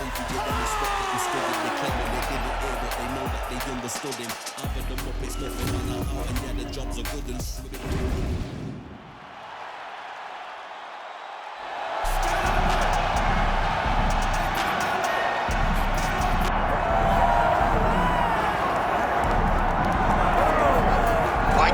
trying to give them respect that we stood in. They claiming they didn't hear what they know that they understood him. Other than what it's nothing on our heart, and yeah, the jobs are good and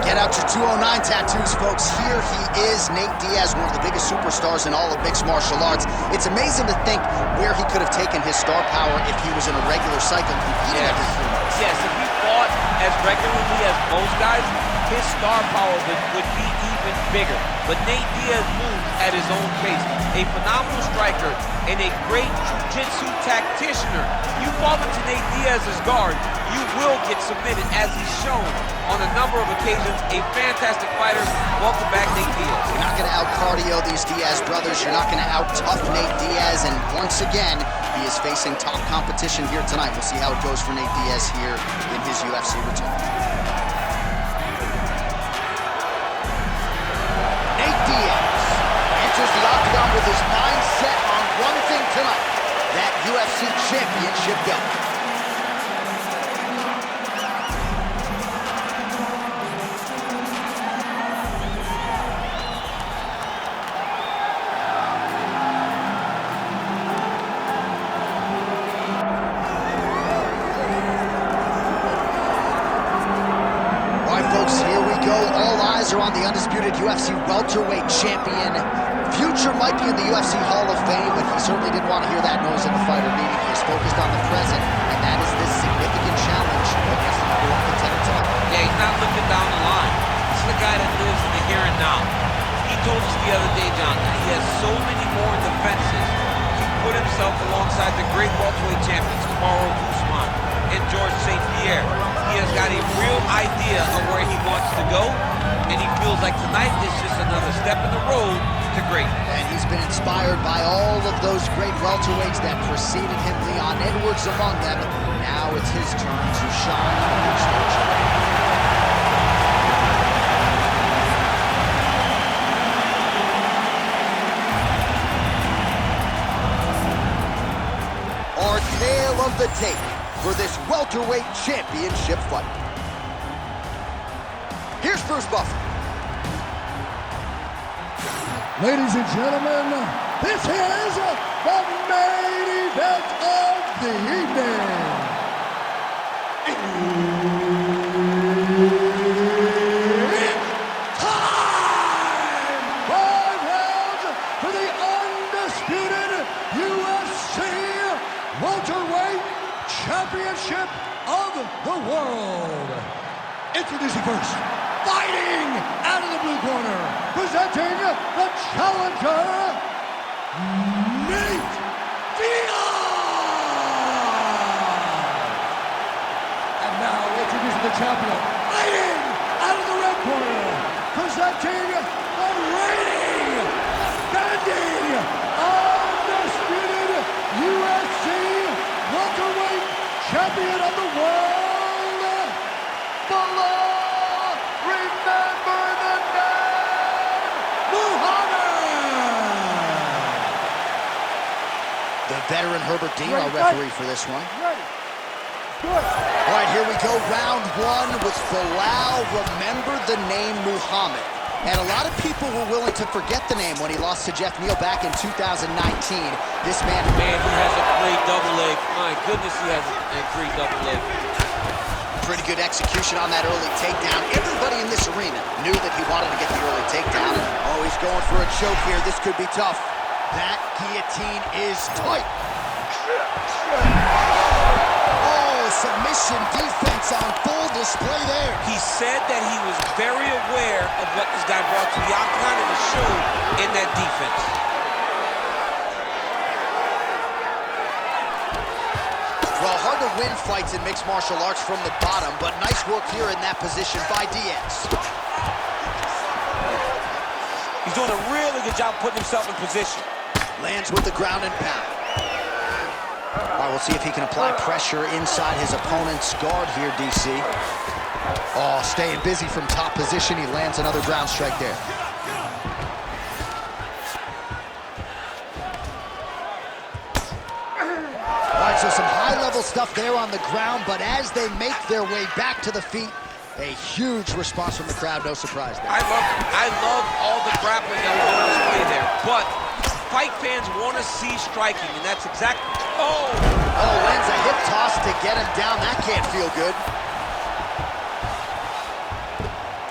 Get out your 209 tattoos, folks. Here he is, Nate Diaz, one of the biggest superstars in all of mixed martial arts. It's amazing to think where he could have taken his star power if he was in a regular cycle competing every 3 months. Yes, if he fought as regularly as most guys, his star power would be even bigger. But Nate Diaz moves at his own pace. A phenomenal striker and a great jiu-jitsu tacticianer. You fall into Nate Diaz's guard, you will get submitted, as he's shown on a number of occasions. A fantastic fighter. Welcome back, Nate Diaz. You're not going to out-cardio these Diaz brothers. You're not going to out-tough Nate Diaz. And once again, he is facing top competition here tonight. We'll see how it goes for Nate Diaz here in his UFC return. Nate Diaz enters the octagon with his mind set on one thing tonight, that UFC championship belt. Are on the undisputed UFC welterweight champion. Future might be in the UFC Hall of Fame, but he certainly didn't want to hear that noise in the fighter meeting. He is focused on the present, and that is this significant challenge against the number 1 contender tonight. Yeah, he's not looking down the line. This is the guy that lives in the here and now. He told us the other day, John, that he has so many more defenses to put himself alongside the great welterweight champions, Kamaru Usman and George St. Pierre. He has got a real idea of where he wants to go, and he feels like tonight is just another step in the road to greatness. And he's been inspired by all of those great welterweights that preceded him, Leon Edwards among them. Now it's his turn to shine on the big stage. Our tale of the tape for this welterweight championship fight. Here's Bruce Buffer. Ladies and gentlemen, this is the main event of the evening. It's time! 5 rounds for the undisputed UFC welterweight championship of the world. Introducing first, fighting out of the blue corner, presenting the challenger, Nate Diaz! And now introducing the champion, fighting out of the red corner, presenting the reigning, defending, undisputed UFC welterweight champion of the world, Belal, remember the name, Muhammad! The veteran Herbert Dean, our referee for this one. Ready. Good. All right, here we go, round 1 with Belal. Remember the name Muhammad. And a lot of people were willing to forget the name when he lost to Jeff Neal back in 2019. This man... Man, he has a great double leg. My goodness, he has a great double leg. Pretty good execution on that early takedown. Everybody in this arena knew that he wanted to get the early takedown. Oh, he's going for a choke here. This could be tough. That guillotine is tight. Submission defense on full display there. He said that he was very aware of what this guy brought to the octagon, and it showed in that defense. Well, hard to win fights in mixed martial arts from the bottom, but nice work here in that position by Diaz. He's doing a really good job putting himself in position. Lands with the ground and pound. All right, we'll see if he can apply pressure inside his opponent's guard here, DC. Oh, staying busy from top position. He lands another ground strike there. so some high-level stuff there on the ground, but as they make their way back to the feet, a huge response from the crowd, no surprise there. I love all the grappling that was on display there, but fight fans want to see striking, and that's exactly... Oh, lands a hip toss to get him down. That can't feel good.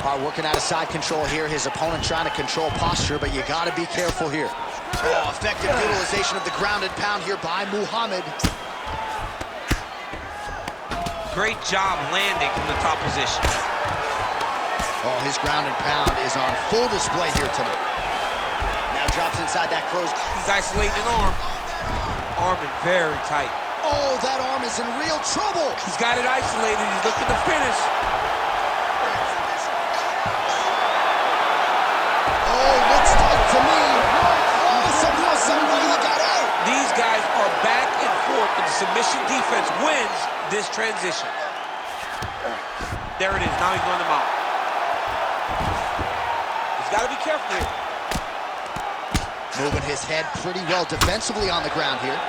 All right, working out of side control here. His opponent trying to control posture, but you got to be careful here. Oh, effective utilization of the ground and pound here by Muhammad. great job landing from the top position. Oh, his ground and pound is on full display here tonight. Now drops inside that close. He's isolating an arm. Arm in very tight. Oh, that arm is in real trouble. He's got it isolated. He's looking to finish. Oh, looks tight to me. Oh, somehow, someway he got out. These guys are back and forth, but the submission defense wins this transition. There it is. Now he's going them out. He's got to be careful here. Moving his head pretty well defensively on the ground here.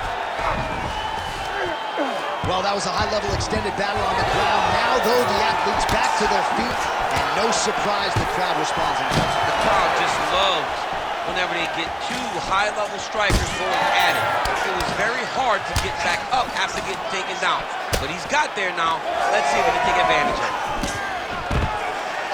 Well, that was a high-level extended battle on the ground. Now, though, the athletes back to their feet, and no surprise the crowd responds. The crowd just loves whenever they get two high-level strikers going at it. It was very hard to get back up after getting taken down. But he's got there now. Let's see if he can take advantage of it.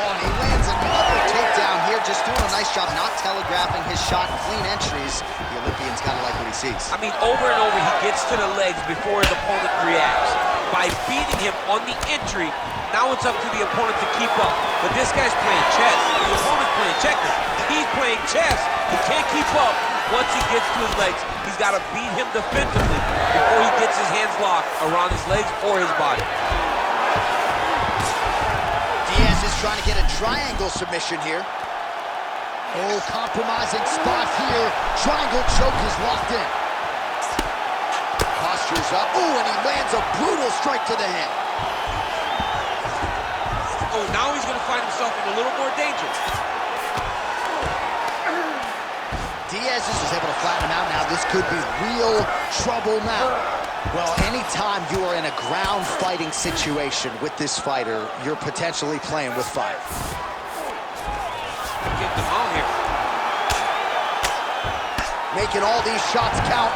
Oh, and he lands another takedown here, just doing a nice job not telegraphing his shot. Clean entries. The Olympian's got to like what he sees. I mean, over and over, he gets to the legs before his opponent reacts. By beating him on the entry, now it's up to the opponent to keep up. But this guy's playing chess. The opponent's playing checkers. He's playing chess. He can't keep up once he gets to his legs. He's got to beat him defensively before he gets his hands locked around his legs or his body. Diaz is trying to get a triangle submission here. Oh, compromising spot here. Triangle choke is locked in. Posture's up. Oh, and he lands a brutal strike to the head. Oh, now he's going to find himself in a little more danger. Diaz is able to flatten him out now. This could be real trouble now. Well, anytime you are in a ground fighting situation with this fighter, you're potentially playing with fire. Get them out here. Making all these shots count.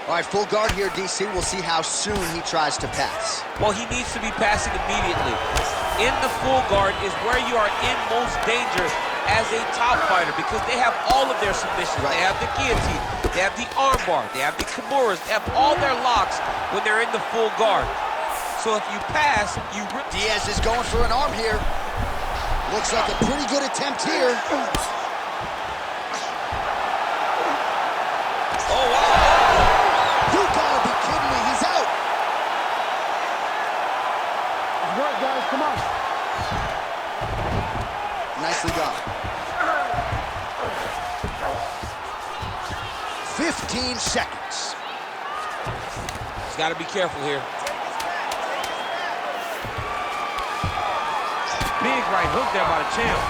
All right, full guard here, DC. We'll see how soon he tries to pass. Well, he needs to be passing immediately. In the full guard is where you are in most danger as a top fighter because they have all of their submissions. Right. They have the guillotine, they have the armbar, they have the kimuras, they have all their locks when they're in the full guard. So if you pass, you rip. Diaz is going for an arm here. Looks like a pretty good attempt here. Oh, wow. You gotta be kidding me, he's out. Good work, guys, come on. Nicely done. 15 seconds. He's got to be careful here. Big right hook there by the champ.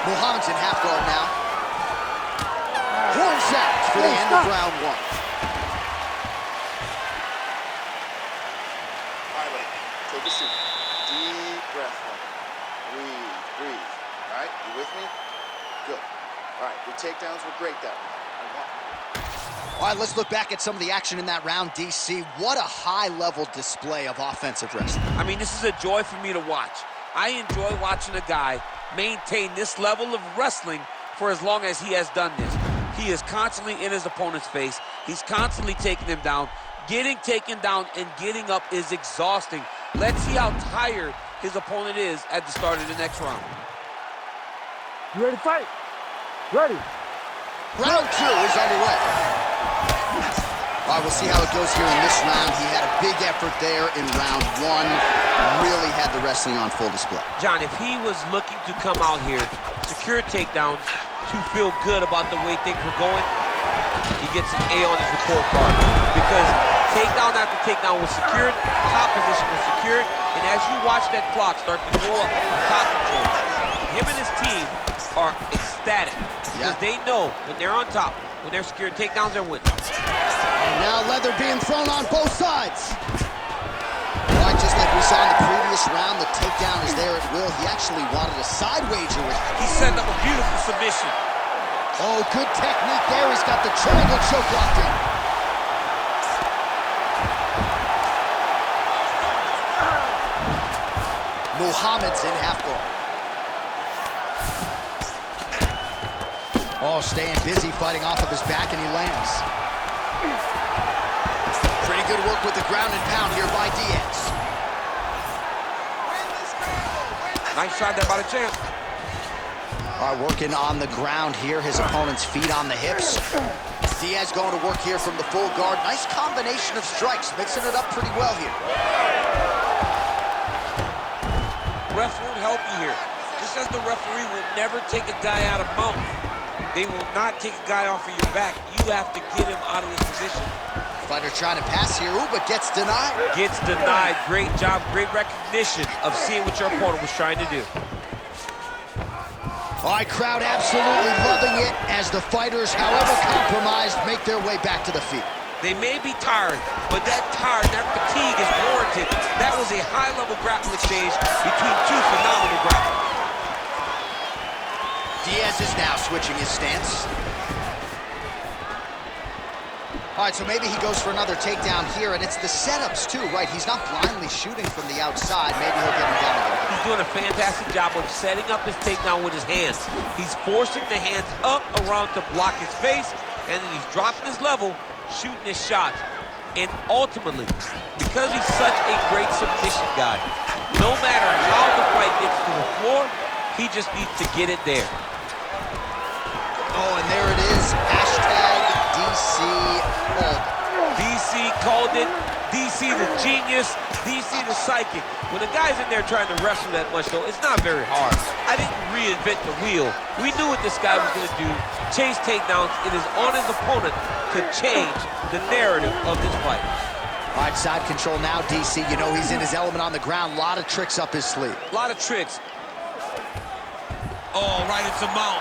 Muhammad's in half guard now. Horn sounds for the end of round one. All right, buddy. Take a seat. Deep breath. Breathe, breathe. All right, you with me? Good. All right, your takedowns were great that round. All right, let's look back at some of the action in that round, DC. What a high-level display of offensive wrestling. I mean, this is a joy for me to watch. I enjoy watching a guy maintain this level of wrestling for as long as he has done this. He is constantly in his opponent's face. He's constantly taking him down. Getting taken down and getting up is exhausting. Let's see how tired his opponent is at the start of the next round. You ready to fight? Ready. Round two is underway. All right, we'll see how it goes here in this round. He had a big effort there in round one. Really had the wrestling on full display. John, if he was looking to come out here, secure takedowns, to feel good about the way things were going, he gets an A on his report card. Because takedown after takedown was secured, top position was secured, and as you watch that clock start to go up, top control, him and his team are ecstatic because they know when they're on top, when they're securing takedowns, they're winning. And now leather being thrown on both sides. All right, just like we saw in the previous round, the takedown is there at will. He actually wanted a side wager with it. He set up a beautiful submission. Oh, good technique there. He's got the triangle choke locked in. Muhammad's in half guard. Oh, staying busy, fighting off of his back, and he lands. Pretty good work with the ground and pound here by Diaz. Nice shot there by the champ. All right, working on the ground here. His opponent's feet on the hips. Diaz going to work here from the full guard. Nice combination of strikes, mixing it up pretty well here. Refs won't help you here. Just as the referee will never take a guy out of mount, they will not take a guy off of your back. You have to get him out of this position. Fighter trying to pass here, ooh, but gets denied. Gets denied. Great job, great recognition of seeing what your opponent was trying to do. All right, crowd absolutely loving it as the fighters, however compromised, make their way back to the feet. They may be tired, but that fatigue is warranted. That was a high-level grappling exchange between two phenomenal grapplers. Diaz is now switching his stance. All right, so maybe he goes for another takedown here, and it's the setups too, right? He's not blindly shooting from the outside. Maybe he'll get him down a little bit. He's doing a fantastic job of setting up his takedown with his hands. He's forcing the hands up around to block his face, and then he's dropping his level, shooting his shots. And ultimately, because he's such a great submission guy, no matter how the fight gets to the floor, he just needs to get it there. Oh, and there it is. Hashtag DC called it. DC called it. DC the genius. DC the psychic. When a guy's in there trying to wrestle that much, though, it's not very hard. I didn't reinvent the wheel. We knew what this guy was going to do. Chase takedowns. It is on his opponent to change the narrative of this fight. All right, side control now, DC. You know he's in his element on the ground. A lot of tricks up his sleeve. A lot of tricks. Oh, right into mount.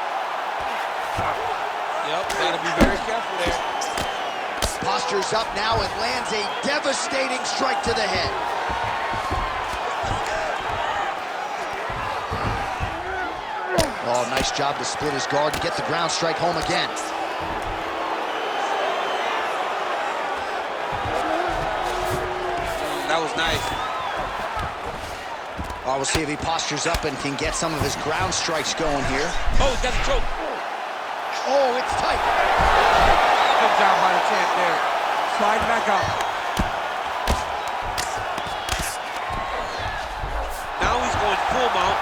Yep, gotta be very careful there. Postures up now and lands a devastating strike to the head. Oh, nice job to split his guard and get the ground strike home again. That was nice. Oh, we'll see if he postures up and can get some of his ground strikes going here. Oh, he's got a choke. Oh, it's tight. Good job by the champ there. Sliding back out. Now he's going full mount.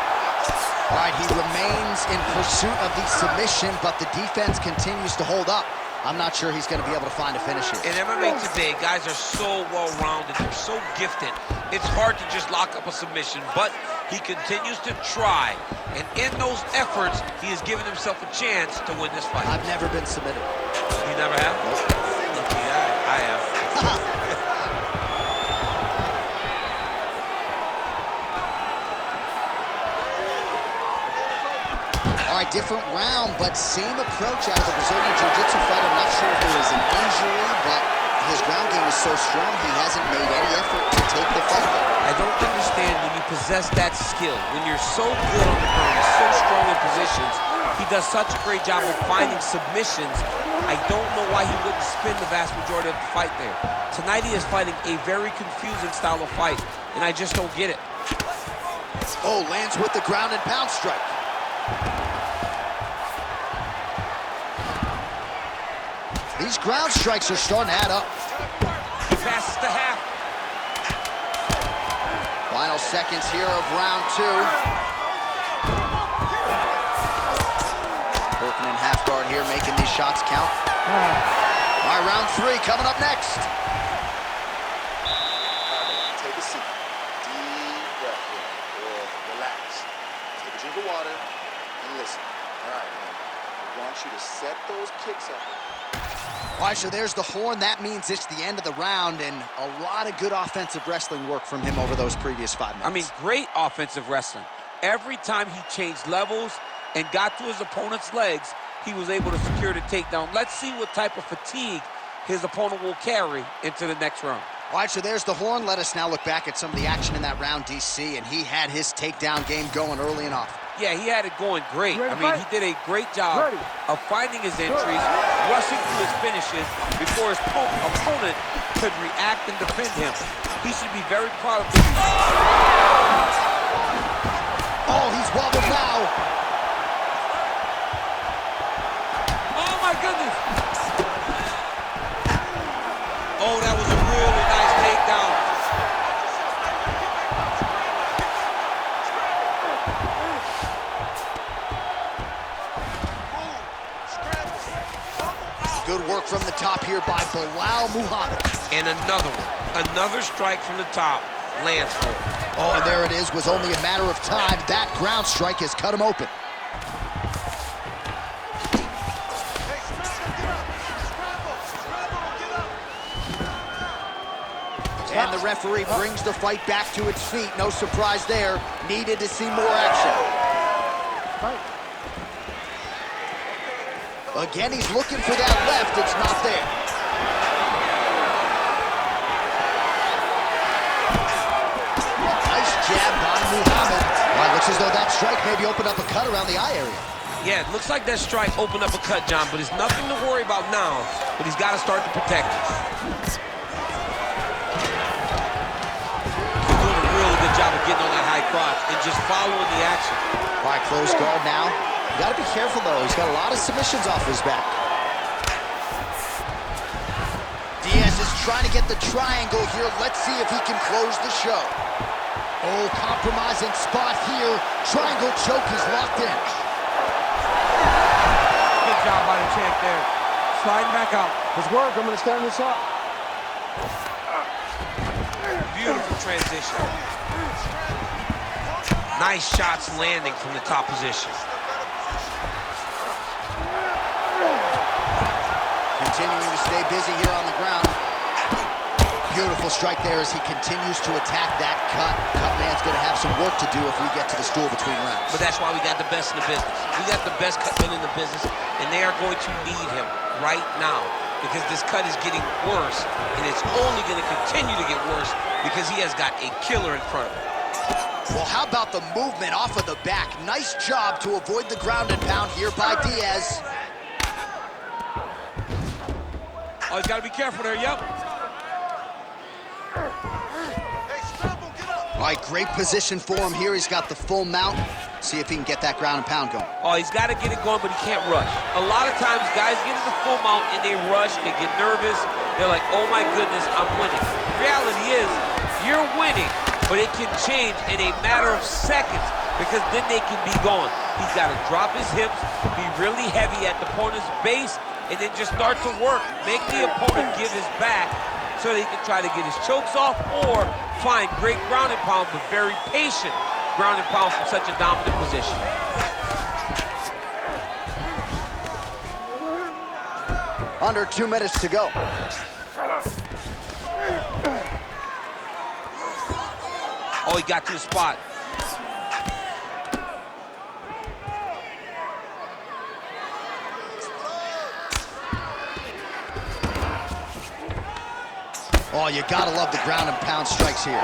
All right, he remains in pursuit of the submission, but the defense continues to hold up. I'm not sure he's going to be able to find a finish here. In MMA today, guys are so well-rounded. They're so gifted. It's hard to just lock up a submission, but he continues to try. And in those efforts, he has given himself a chance to win this fight. I've never been submitted. You never have? Nope. Lucky I have. All right, different round, but same approach out of the Brazilian Jiu-Jitsu fight. I'm not sure if there was an injury, but his ground game is so strong, he hasn't made any effort to take the fight. I don't understand when you possess that skill, when you're so good on the ground, so strong in positions, he does such a great job of finding submissions. I don't know why he wouldn't spin the vast majority of the fight there. Tonight he is fighting a very confusing style of fight, and I just don't get it. Oh, lands with the ground and pound strike. These ground strikes are starting to add up. He passes the half. Final seconds here of round two. Working in half guard here, making these shots count. All right, round three coming up next. Take a seat. Deep breath in. Or relax. Take a drink of water and listen. All right, man. I want you to set those kicks up. All right, so there's the horn. That means it's the end of the round, and a lot of good offensive wrestling work from him over those previous 5 minutes. I mean, great offensive wrestling. Every time he changed levels, and got to his opponent's legs, he was able to secure the takedown. Let's see what type of fatigue his opponent will carry into the next round. All right, so there's the horn. Let us now look back at some of the action in that round, DC, and he had his takedown game going early and often. Yeah, he had it going great. I mean, he did a great job of finding his entries, rushing to his finishes before his opponent could react and defend him. He should be very proud of this. Oh, he's wobbled now. Oh, my goodness. Oh, that was a really nice takedown. Good work from the top here by Belal Muhammad. And another one. Another strike from the top lands for him. Oh, and there it is. Was only a matter of time. That ground strike has cut him open. And the referee brings the fight back to its feet. No surprise there. Needed to see more action. Again, he's looking for that left. It's not there. Nice jab by Muhammad. Well, it looks as though that strike maybe opened up a cut around the eye area. Yeah, it looks like that strike opened up a cut, John, but it's nothing to worry about now, but he's got to start to protect it. He's doing a really good job of getting on that high crotch and just following the action. All right, close guard now. You gotta be careful, though. He's got a lot of submissions off his back. Diaz is trying to get the triangle here. Let's see if he can close the show. Oh, compromising spot here. Triangle choke is locked in. Good job by the champ there. Sliding back out. Let's work. I'm going to stand this up. Beautiful transition. Nice shots landing from the top position. Continuing to stay busy here on the ground. Beautiful strike there as he continues to attack that cut. Cutman's going to have some work to do if we get to the stool between rounds. But that's why we got the best in the business. We got the best cutman in the business, and they are going to need him right now because this cut is getting worse, and it's only going to continue to get worse because he has got a killer in front of him. Well, how about the movement off of the back? Nice job to avoid the ground and pound here by Diaz. Oh, he's got to be careful there, yep. All right, great position for him here. He's got the full mount. See if he can get that ground and pound going. Oh, he's got to get it going, but he can't rush. A lot of times, guys get in the full mount and they rush, they get nervous. They're like, oh my goodness, I'm winning. The reality is, you're winning, but it can change in a matter of seconds because then they can be gone. He's got to drop his hips, be really heavy at the opponent's base, and then just start to work. Make the opponent give his back so that he can try to get his chokes off or find great ground and pound, but very patient ground and pound from such a dominant position. Under 2 minutes to go. Oh, he got to the spot. Oh, you gotta love the ground and pound strikes here.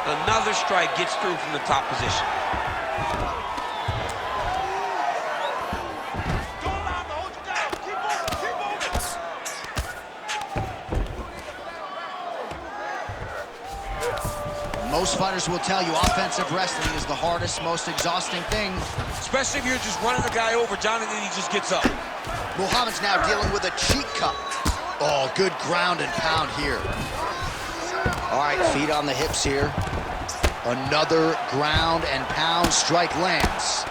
Another strike gets through from the top position. Most fighters will tell you offensive wrestling is the hardest, most exhausting thing. Especially if you're just running the guy over, John, and then he just gets up. Muhammad's now dealing with a cheek cut. Oh, good ground and pound here. All right, feet on the hips here. Another ground and pound strike lands.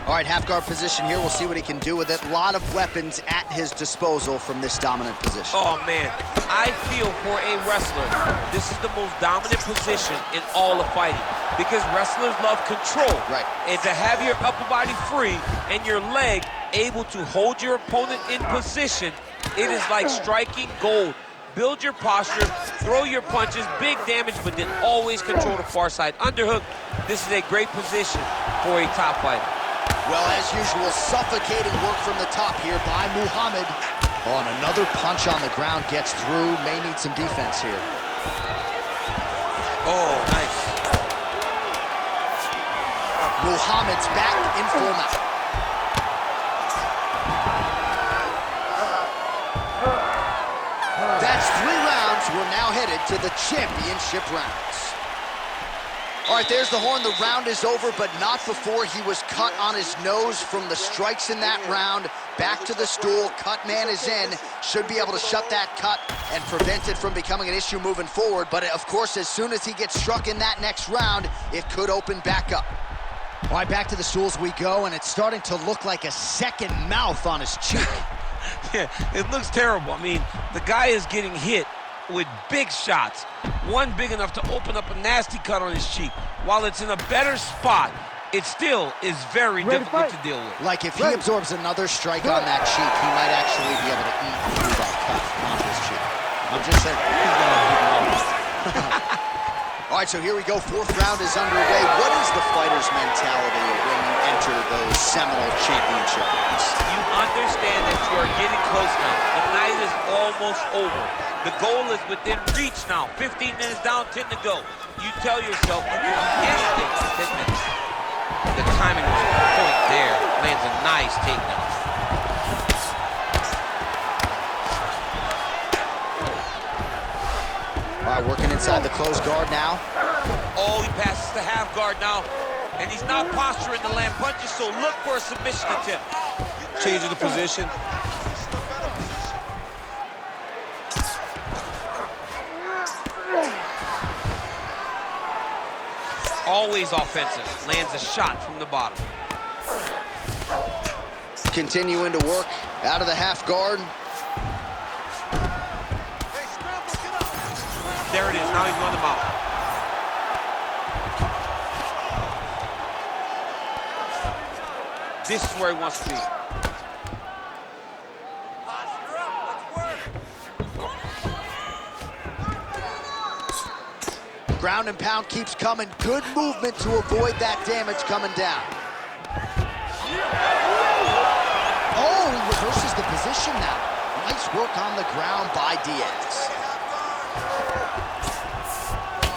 All right, half guard position here. We'll see what he can do with it. A lot of weapons at his disposal from this dominant position. Oh, man. I feel for a wrestler, this is the most dominant position in all of fighting because wrestlers love control. Right. And to have your upper body free and your leg able to hold your opponent in position, it is like striking gold. Build your posture, Throw your punches, big damage, but then always control the far side. Underhook, this is a great position for a top fighter. Well, as usual, suffocating work from the top here by Muhammad. Oh, and another punch on the ground gets through. May need some defense here. Oh, nice. Muhammad's back in full mount. That's 3 rounds. We're now headed to the championship rounds. All right, there's the horn. The round is over, but not before he was cut on his nose from the strikes in that round. Back to the stool. Cut man is in. Should be able to shut that cut and prevent it from becoming an issue moving forward. But, of course, as soon as he gets struck in that next round, it could open back up. All right, back to the stools we go, and it's starting to look like a second mouth on his cheek. Yeah, it looks terrible. I mean, the guy is getting hit with big shots. One big enough to open up a nasty cut on his cheek. While it's in a better spot, it still is very difficult to deal with. Like if he absorbs another strike on that cheek, he might actually be able to eat through that cut on his cheek. I'm just saying. All right, so here we go. 4th round is underway. What is the fighter's mentality when you enter those seminal championship rounds? You understand that you are getting close now. The night is almost over. The goal is within reach now. 15 minutes down, 10 to go. You tell yourself, you can anything for 10 minutes. The timing was on point there. Lands a nice takedown. All right, working inside the closed guard now. Oh, he passes the half guard now. And he's not posturing to land punches, so look for a submission attempt. Changing the position. Always offensive. Lands a shot from the bottom. Continuing to work out of the half guard. There it is. Now he's on the mount. This is where he wants to be. Ground and pound keeps coming. Good movement to avoid that damage coming down. Oh, he reverses the position now. Nice work on the ground by Diaz.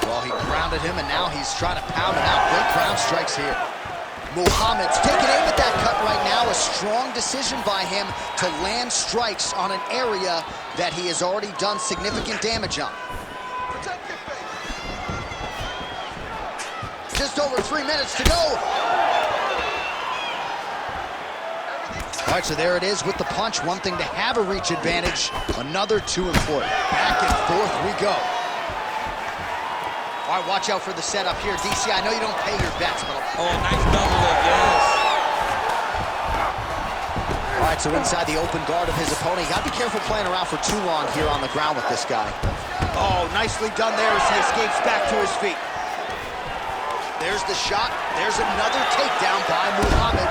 Well, he grounded him, and now he's trying to pound it out. Great ground strikes here. Muhammad's taking aim at that cut right now. A strong decision by him to land strikes on an area that he has already done significant damage on. Just over 3 minutes to go. All right, so there it is with the punch. One thing to have a reach advantage, another too important. Back and forth we go. All right, watch out for the setup here. DC, I know you don't pay your bets, but... Oh, nice double leg, yes. All right, so inside the open guard of his opponent. You gotta be careful playing around for too long here on the ground with this guy. Oh, nicely done there as he escapes back to his feet. There's the shot. There's another takedown by Muhammad.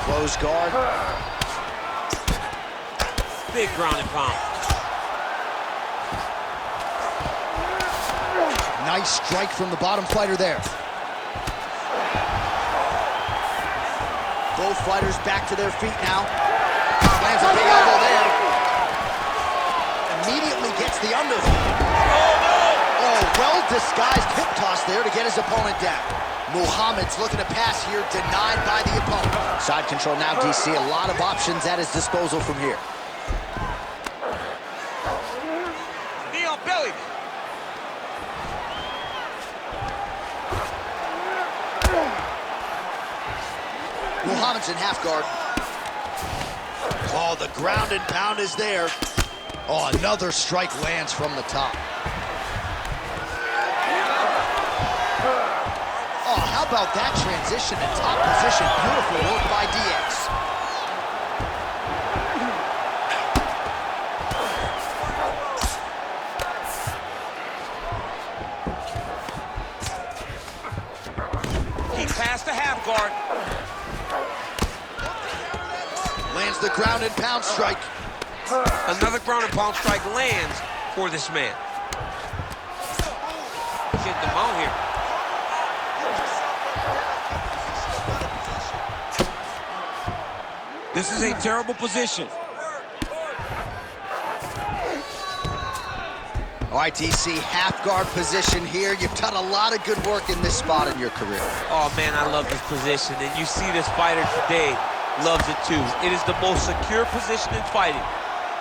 Close guard. Big ground and pound. Nice strike from the bottom fighter there. Both fighters back to their feet now. Lands a big elbow there. Immediately gets the underhook. Oh, well-disguised hip toss there to get his opponent down. Muhammad's looking to pass here, denied by the opponent. Side control now, DC. A lot of options at his disposal from here. Knee on belly. Muhammad's in half guard. Oh, the ground and pound is there. Oh, another strike lands from the top. Oh, how about that transition to top position? Beautiful work by Diaz. He passed the half guard. Lands the ground and pound strike. Another ground and pound strike lands for this man. He's hitting the mount here. This is a terrible position. All right, DC, half guard position here. You've done a lot of good work in this spot in your career. Oh, man, I love this position. And you see this fighter today loves it, too. It is the most secure position in fighting.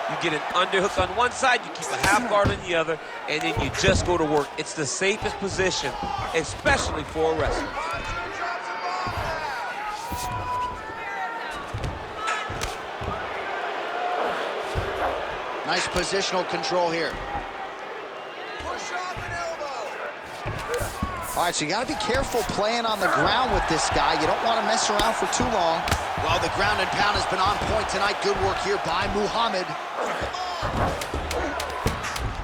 You get an underhook on one side, you keep a half guard on the other, and then you just go to work. It's the safest position, especially for a wrestler. Nice positional control here. All right, so you got to be careful playing on the ground with this guy. You don't want to mess around for too long. Well, the ground and pound has been on point tonight. Good work here by Muhammad.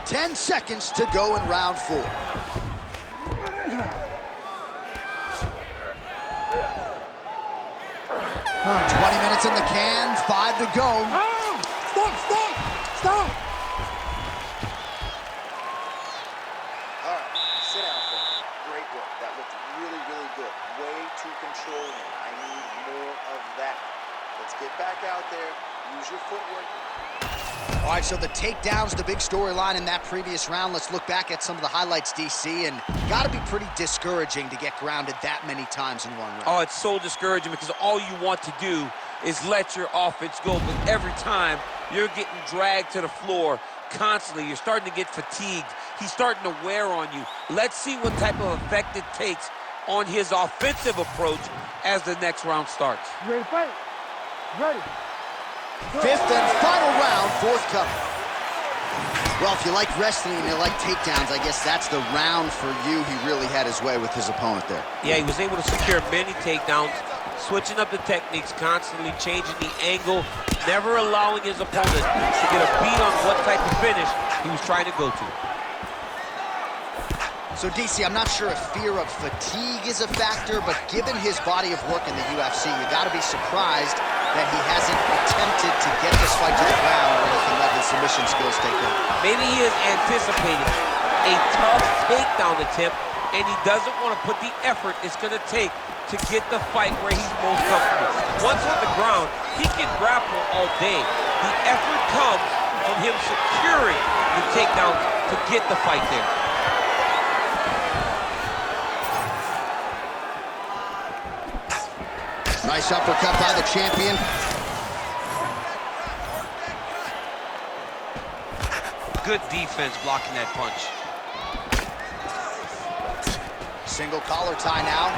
10 seconds to go in round 4. 20 minutes in the can, 5 to go. Stop! All right, sit down, folks. Great work. That looked really, really good. Way too controlling. I need more of that. Let's get back out there. Use your footwork. All right, so the takedown's the big storyline in that previous round. Let's look back at some of the highlights, DC, and got to be pretty discouraging to get grounded that many times in one round. Oh, it's so discouraging because all you want to do is let your offense go, but every time you're getting dragged to the floor constantly. You're starting to get fatigued. He's starting to wear on you. Let's see what type of effect it takes on his offensive approach as the next round starts. You ready to fight? Ready. 5th and final round, forthcoming. Well, if you like wrestling and you like takedowns, I guess that's the round for you. He really had his way with his opponent there. Yeah, he was able to secure many takedowns, switching up the techniques, constantly changing the angle, never allowing his opponent to get a beat on what type of finish he was trying to go to. So, DC, I'm not sure if fear of fatigue is a factor, but given his body of work in the UFC, you got to be surprised that he hasn't attempted to get this fight to the ground where he can let his submission skills take over. Maybe he is anticipating a tough takedown attempt, and he doesn't want to put the effort it's going to take to get the fight where he's most comfortable. Once on the ground, he can grapple all day. The effort comes from him securing the takedown to get the fight there. Nice uppercut by the champion. Good defense blocking that punch. Single collar tie now.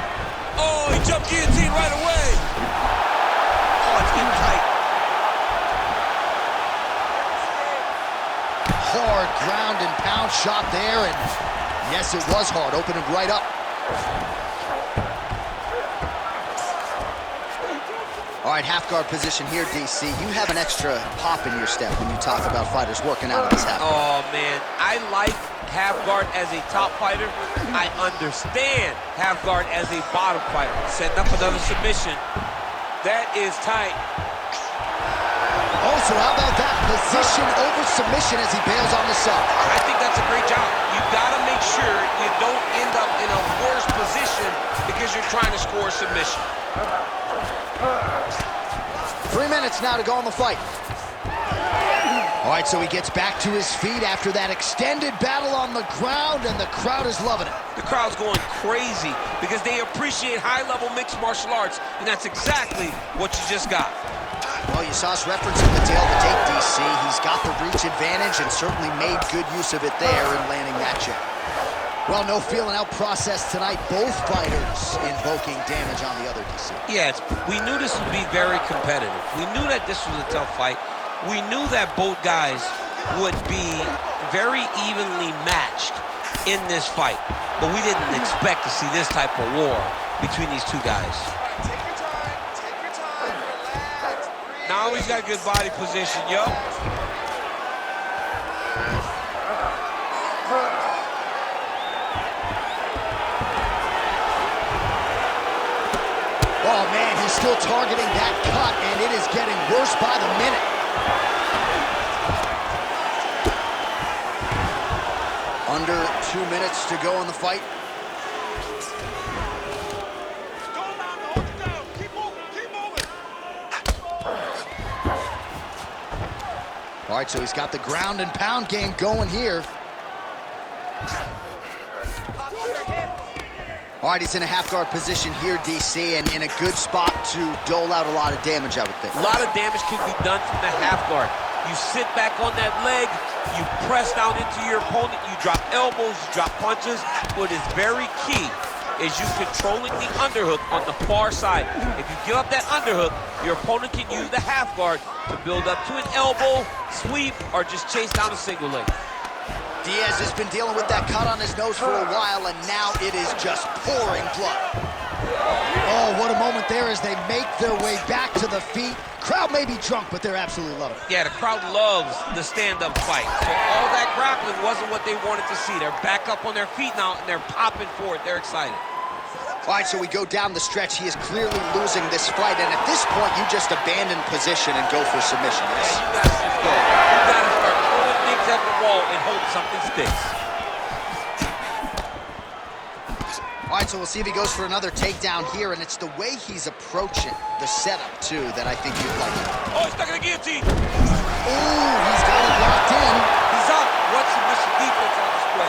Oh, he jumped guillotine right away. Oh, it's getting tight. Hard ground and pound shot there, and yes, it was hard, opening right up. All right, half guard position here, DC. You have an extra pop in your step when you talk about fighters working out of this half guard. Oh, man, I like half guard as a top fighter. I understand half guard as a bottom fighter. Setting up another submission. That is tight. Oh, so how about that? Position over submission as he bails on the sub. I think that's a great job. You got to make sure you don't end up in a worse position because you're trying to score a submission. 3 minutes now to go in the fight. All right, so he gets back to his feet after that extended battle on the ground, and the crowd is loving it. The crowd's going crazy because they appreciate high-level mixed martial arts, and that's exactly what you just got. Well, you saw us referencing the tail to take, DC. He's got the reach advantage and certainly made good use of it there in landing that jab. Well, no feeling out process tonight. Both fighters invoking damage on the other, DC. Yeah, we knew this would be very competitive. We knew that this was a tough fight. We knew that both guys would be very evenly matched in this fight. But we didn't expect to see this type of war between these two guys. Take your time, relax, breathe. Now he's got good body position, yo. Oh, man, he's still targeting that cut, and it is getting worse by the minute. Under 2 minutes to go in the fight. All right, so he's got the ground and pound game going here. All right, he's in a half guard position here, DC, and in a good spot to dole out a lot of damage, I would think. A lot of damage can be done from the half guard. You sit back on that leg, you press down into your opponent, you drop elbows, you drop punches. What is very key is you controlling the underhook on the far side. If you give up that underhook, your opponent can use the half guard to build up to an elbow, sweep, or just chase down a single leg. Diaz has been dealing with that cut on his nose for a while, and now it is just pouring blood. Oh, what a moment there as they make their way back to the feet. Crowd may be drunk, but they're absolutely loving it. Yeah, the crowd loves the stand-up fight. So all that grappling wasn't what they wanted to see. They're back up on their feet now, and they're popping for it. They're excited. All right, so we go down the stretch. He is clearly losing this fight, and at this point, you just abandon position and go for submission. Yeah, you gotta just go. You gotta start throwing things at the wall and hope something sticks. All right, so we'll see if he goes for another takedown here, and it's the way he's approaching the setup, too, that I think you'd like. Oh, he's stuck in the guillotine. Ooh, he's got it locked in. He's up. What submission defense on display?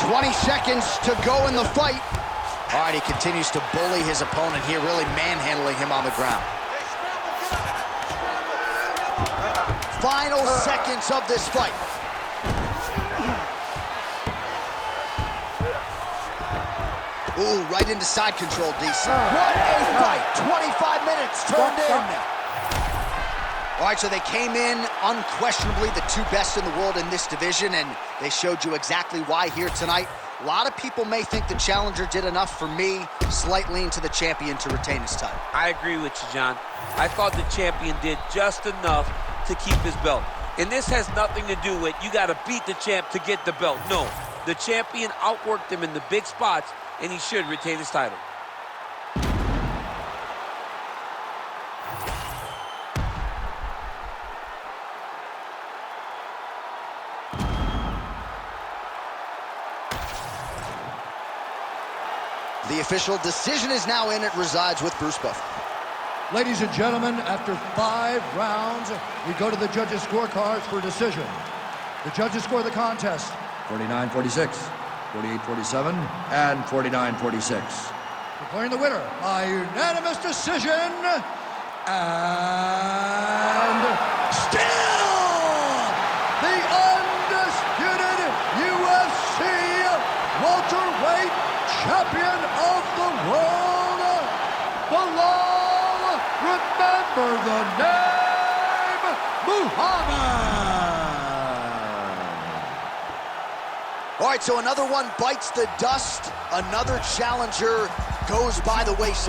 20 seconds to go in the fight. All right, he continues to bully his opponent here, really manhandling him on the ground. Final seconds of this fight. Ooh, right into side control, DC. What a fight! 25 minutes turned in. All right, so they came in unquestionably the two best in the world in this division, and they showed you exactly why here tonight. A lot of people may think the challenger did enough. For me, slight lean to the champion to retain his title. I agree with you, John. I thought the champion did just enough to keep his belt. And this has nothing to do with you got to beat the champ to get the belt. No, the champion outworked him in the big spots, and he should retain his title. The official decision is now in. It resides with Bruce Buffer. Ladies and gentlemen, after 5 rounds, we go to the judges' scorecards for decision. The judges score the contest 49-46, 48-47, and 49-46. Declaring the winner by unanimous decision, and still the undisputed UFC welterweight champion of the world, Belal, remember the name, Muhammad. All right, so another one bites the dust. Another challenger goes by the wayside.